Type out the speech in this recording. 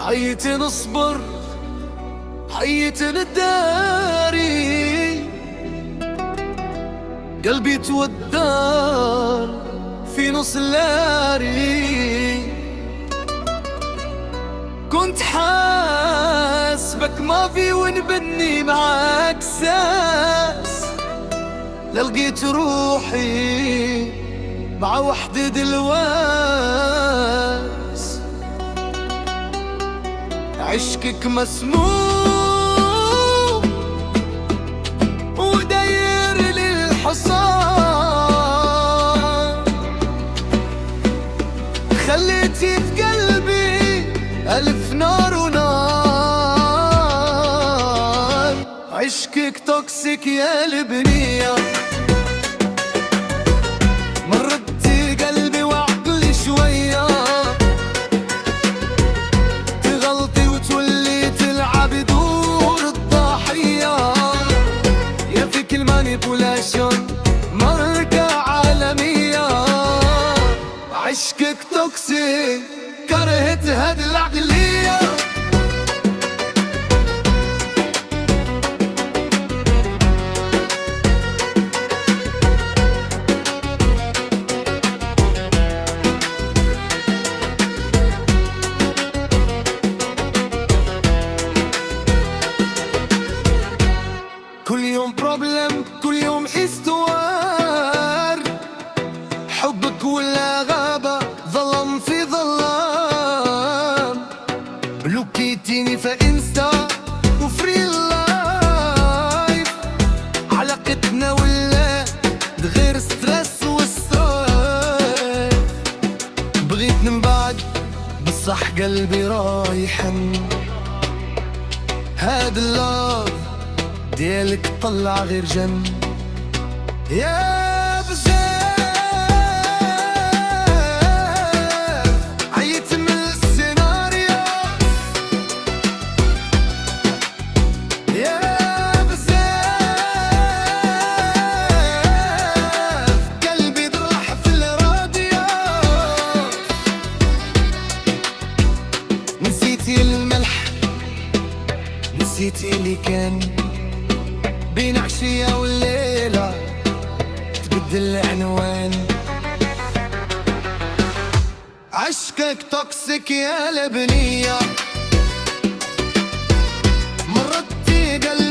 حيت نصبر حيت نداري، قلبي تودار في نص اللاري. كنت حاسبك ما في ونبني معاك ساس، للقيت روحي مع وحدة دلواس. عشقك مسموم وداير للحصان، خليتي في قلبي ألف نار ونار. عشقك توكسيك يا البنية، مرضتي قلبي وعقلي شوية. تغلطي وتولي تلعب دور الضحية، يا فيك المانيبولاشن ماركة عالمية. عشقك توكسيك كرهت هاد العقلية. كل يوم بروبلم كل يوم استوار، حبك ولا غابة ظلم في ظلام. بلوكيتيني في انستا وفري لايف، علاقتنا ولا غير ستريس وسترايف. بغيت من بعد بصح قلبي رايحن، هاد اللاف ديالك طلع غير جن. يا بزاف عيت من السيناريو، يا بزاف قلبي ضرح في الراديو. نسيتي الملح نسيتي اللي كان بين عشية والليلة، تبدل العنوان. عشقك توكسيك يا لبنية، مرضتي قلبي